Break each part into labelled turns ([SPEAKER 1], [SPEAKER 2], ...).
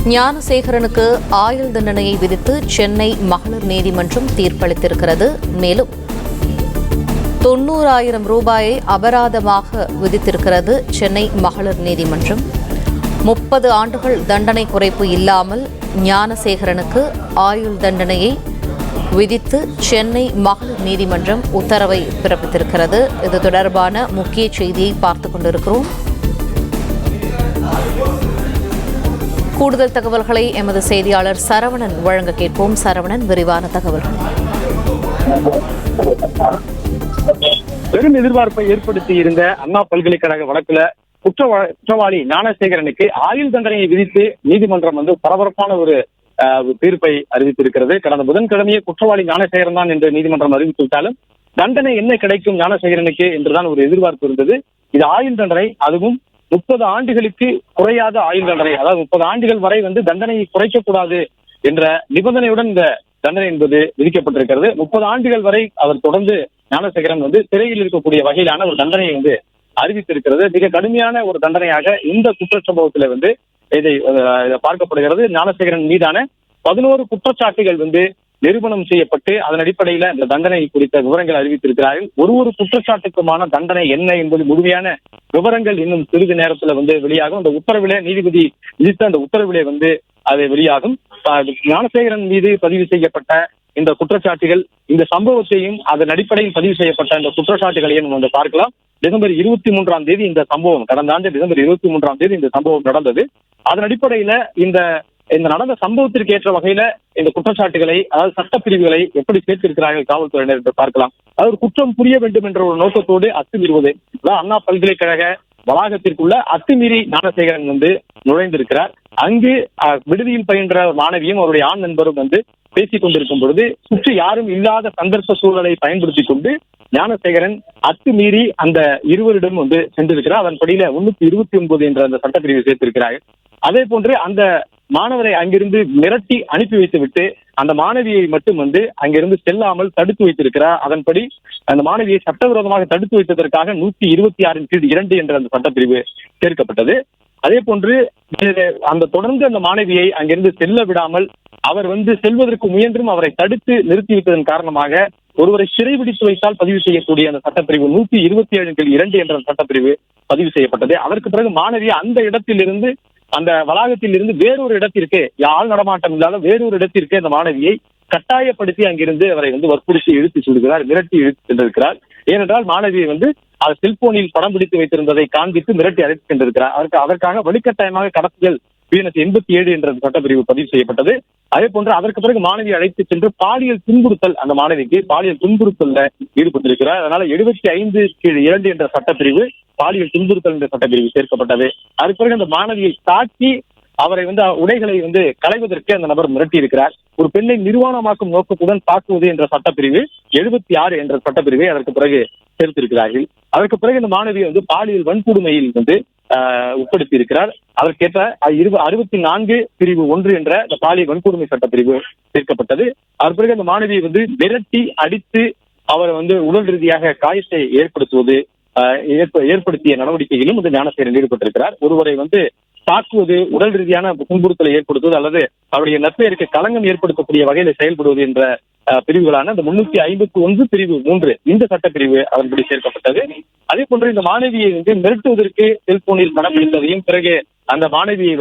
[SPEAKER 1] ஞானசேகரனுக்கு ஆயுள் தண்டனையை விதித்து சென்னை மகளிர் நீதிமன்றம் தீர்ப்பளித்திருக்கிறது. மேலும் 90,000 ரூபாயை அபராதமாக விதித்திருக்கிறது சென்னை மகளிர் நீதிமன்றம். 30 ஆண்டுகள் தண்டனை குறைப்பு இல்லாமல் ஞானசேகரனுக்கு ஆயுள் தண்டனையை விதித்து சென்னை மகளிர் நீதிமன்றம் உத்தரவை பிறப்பித்திருக்கிறது. இது தொடர்பான முக்கிய செய்தியை பார்த்துக் கொண்டிருக்கிறோம். கூடுதல் தகவல்களை எமது செய்தியாளர் சரவணன் வழங்க கேட்போம். சரவணன், விரிவான தகவல்கள்.
[SPEAKER 2] பெரும் எதிர்பார்ப்பை ஏற்படுத்தி இருந்த அண்ணா பல்கலைக்கழக வழக்குல குற்றவாளி ஞானசேகரனுக்கு ஆயுள் தண்டனையை விதித்து நீதிமன்றம் பரபரப்பான ஒரு தீர்ப்பை அறிவித்திருக்கிறது. கடந்த புதன்கிழமையே குற்றவாளி ஞானசேகரன் தான் என்று நீதிமன்றம் அறிவித்துவிட்டாலும் தண்டனை என்ன கிடைக்கும் ஞானசேகரனுக்கு என்றுதான் ஒரு எதிர்பார்ப்பு இருந்தது. இது ஆயுள் தண்டனை, அதுவும் 30 ஆண்டுகளுக்கு குறையாத ஆயுள் தண்டனை, அதாவது 30 ஆண்டுகள் வரை தண்டனையை குறைக்கக்கூடாது என்ற நிபந்தனையுடன் இந்த தண்டனை என்பது விதிக்கப்பட்டிருக்கிறது. 30 ஆண்டுகள் வரை அவர் தொடர்ந்து ஞானசேகரன் சிறையில் இருக்கக்கூடிய வகையிலான ஒரு தண்டனையை அறிவித்திருக்கிறது. மிக கடுமையான ஒரு தண்டனையாக இந்த குற்றச்சம்பவத்தில் இதை பார்க்கப்படுகிறது. ஞானசேகரன் மீதான 11 குற்றச்சாட்டுகள் நிரூபணம் செய்யப்பட்டு அதன் அடிப்படையில இந்த தண்டனை குறித்த விவரங்கள் அறிவித்திருக்கிறார்கள். ஒரு குற்றச்சாட்டுக்குமான தண்டனை என்ன என்பது முழுமையான விவரங்கள் இன்னும் சிறிது நேரத்தில் வெளியாகும். அந்த உத்தரவிலே நீதிபதி விதித்த அந்த உத்தரவிலே அது வெளியாகும். ஞானசேகரன் மீது பதிவு செய்யப்பட்ட இந்த குற்றச்சாட்டுகள், இந்த சம்பவத்தையும் அதன் அடிப்படையில் பதிவு செய்யப்பட்ட இந்த குற்றச்சாட்டுகளையும் நம்ம பார்க்கலாம். டிசம்பர் 23ஆம் தேதி இந்த சம்பவம், கடந்த ஆண்டு டிசம்பர் 23ஆம் தேதி இந்த சம்பவம் நடந்தது. அதன் அடிப்படையில இந்த நடந்த சம்பவத்திற்கு ஏற்ற வகையில இந்த குற்றச்சாட்டுகளை, அதாவது சட்டப்பிரிவுகளை எப்படி சேர்த்திருக்கிறார்கள் காவல்துறையினர் என்று பார்க்கலாம். அதாவது குற்றம் புரிய வேண்டும் என்ற ஒரு நோக்கத்தோடு அத்துமீறுவது, அண்ணா பல்கலைக்கழக வளாகத்திற்குள்ள அத்துமீறி ஞானசேகரன் நுழைந்திருக்கிறார். அங்கு விடுதியில் பயின்ற மாணவியும் அவருடைய ஆண் நண்பரும் பேசிக் கொண்டிருக்கும் பொழுது சுற்றி யாரும் இல்லாத சந்தர்ப்ப சூழலை பயன்படுத்தி கொண்டு ஞானசேகரன் அத்துமீறி அந்த இருவரிடம் சென்றிருக்கிறார். அதன்படியில 329 என்ற அந்த சட்டப்பிரிவை சேர்த்திருக்கிறார்கள். அதே போன்று அந்த மாணவரை அங்கிருந்து மிரட்டி அனுப்பி வைத்துவிட்டு அந்த மாணவியை மட்டும் அங்கிருந்து செல்லாமல் தடுத்து வைத்திருக்கிறார். அதன்படி அந்த மாணவியை சட்டவிரோதமாக தடுத்து வைத்ததற்காக 126(2) என்ற அந்த சட்டப்பிரிவு சேர்க்கப்பட்டது. அதே போன்று அந்த தொடர்ந்து அந்த மாணவியை அங்கிருந்து செல்ல விடாமல் அவர் செல்வதற்கு முயன்றும் அவரை தடுத்து நிறுத்தி வைத்ததன் காரணமாக ஒருவரை சிறைபிடித்து வைத்தால் பதிவு செய்யக்கூடிய அந்த சட்டப்பிரிவு 127(2) என்ற சட்டப்பிரிவு பதிவு செய்யப்பட்டது. அதற்கு பிறகு மாணவி அந்த இடத்திலிருந்து, அந்த வளாகத்தில் இருந்து வேறொரு இடத்திற்கு, ஆள் நடமாட்டம் இல்லாத வேறொரு இடத்திற்கு அந்த மாணவியை கட்டாயப்படுத்தி அங்கிருந்து அவரை வற்புறுத்தி இழுத்து செல்கிறார், மிரட்டி இழுத்து சென்றிருக்கிறார். ஏனென்றால் மாணவியை அவர் செல்போனில் படம் பிடித்து வைத்திருந்ததை காண்பித்து மிரட்டி அழைத்து சென்றிருக்கிறார். அதற்காக வலுக்கட்டாயமாக கடத்தல் BNS-87 என்ற சட்டப்பிரிவு பதிவு செய்யப்பட்டது. அதே போன்று அதற்கு பிறகு மாணவியை அழைத்து சென்று பாலியல் துன்புறுத்தல், அந்த மாணவிக்கு பாலியல் துன்புறுத்தல்ல ஈடுபட்டிருக்கிறார். அதனால 75(2) என்ற சட்டப்பிரிவு பாலியல் துன்புறுத்தல் என்ற சட்டப்பிரிவு சேர்க்கப்பட்டது. அதற்கு பிறகு அந்த மாணவியை தாக்கி அவரை உடைகளை களைவதற்கு அந்த நபர் மிரட்டி இருக்கிறார். ஒரு பெண்ணை நிர்வாணமாக்கும் நோக்கத்துடன் தாக்குவது என்ற சட்டப்பிரிவு 76 என்ற சட்டப்பிரிவை அதற்கு பிறகு சேர்த்திருக்கிறார்கள். அதற்கு பிறகு இந்த மாணவி பாலியல் வன்கொடுமையில் உட்படுத்தி இருக்கிறார். அதற்கேற்ற 64 பிரிவு 1 என்ற இந்த பாலியல் வன்கொடுமை சட்டப்பிரிவு சேர்க்கப்பட்டது. அதற்கு பிறகு அந்த மாணவியை மிரட்டி அடித்து அவர் உடல் ரீதியாக காயத்தை ஏற்படுத்திய நடவடிக்கையிலும் ஞானசேகரன் ஈடுபட்டிருக்கிறார். ஒருவரை தாக்குவது, உடல் ரீதியான துன்புறுத்தலை ஏற்படுத்துவது அல்லது அவருடைய நற்பெயருக்கு களங்கம் ஏற்படுத்தக்கூடிய வகையில செயல்படுவது என்ற பிரிவுகளான இந்த 351 பிரிவு 3 இந்த சட்டப்பிரிவு அதன்படி சேர்க்கப்பட்டது. அதே போன்று இந்த மாணவியை மிரட்டுவதற்கு செல்போனில் படம் பிடித்ததையும், பிறகு அந்த மாணவியை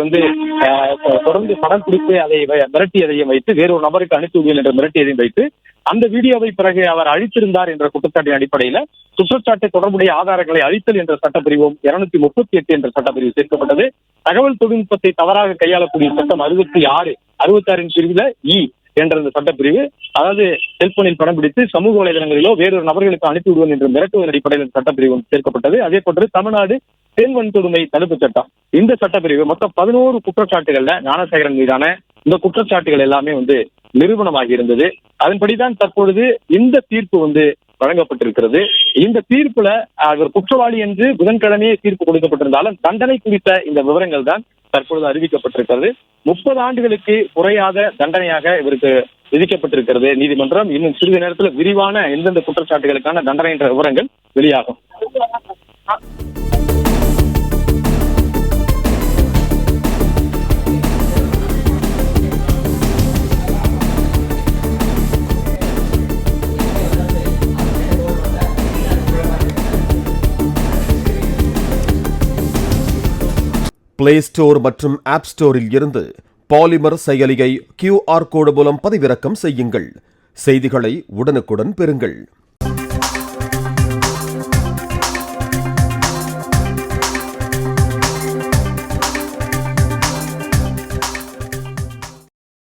[SPEAKER 2] தொடர்ந்து படம் பிடித்து அதை மிரட்டியதையும் வைத்து வேறொரு நபருக்கு அனுப்பிவிடுவேன் என்ற மிரட்டியதையும் வைத்து அந்த வீடியோவை பிறகு அவர் அழித்திருந்தார் என்ற குற்றச்சாட்டின் அடிப்படையில குற்றச்சாட்டை தொடர்புடைய ஆதாரங்களை அழித்தல் என்ற சட்டப்பிரிவும் 238 என்ற சட்டப்பிரிவு சேர்க்கப்பட்டது. தகவல் தொழில்நுட்பத்தை தவறாக கையாளக்கூடிய சட்டம் 66 பிரிவுல என்ற அந்த சட்டப்பிரிவு, அதாவது செல்போனில் படம் பிடித்து சமூக வலைதளங்களிலோ வேறொரு நபர்களுக்கு அனுப்பிவிடுவோம் என்று மிரட்டுவதன் அடிப்படையில் சட்டப்பிரிவு சேர்க்கப்பட்டது. அதே போன்று தமிழ்நாடு பெண் வன்கொடுமை தடுப்பு சட்டம், இந்த சட்டப்பிரிவு மொத்தம் 11 குற்றச்சாட்டுகள்ல ஞானசேகரன் மீதான இந்த குற்றச்சாட்டுகள் எல்லாமே நிரூபணமாகி இருந்தது. அதன்படிதான் தற்பொழுது இந்த தீர்ப்பு வழங்கப்பட்டிருக்கிறது. இந்த தீர்ப்புல அவர் குற்றவாளி என்று புதன்கிழமையே தீர்ப்பு கொடுக்கப்பட்டிருந்தாலும் தண்டனை குறித்த இந்த விவரங்கள் தான் தற்பொழுது அறிவிக்கப்பட்டிருக்கிறது. 30 ஆண்டுகளுக்கு குறையாத தண்டனையாக இவருக்கு விதிக்கப்பட்டிருக்கிறது நீதிமன்றம். இன்னும் சிறிது நேரத்தில் விரிவான எந்தெந்த குற்றச்சாட்டுகளுக்கான தண்டனை என்ற விவரங்கள் வெளியாகும்.
[SPEAKER 3] பிளே ஸ்டோர் மற்றும் ஆப் ஸ்டோரில் இருந்து பாலிமர் செயலியை QR கோடு மூலம் பதிவிறக்கம் செய்யுங்கள். செய்திகளை உடனுக்குடன் பெறுங்கள்.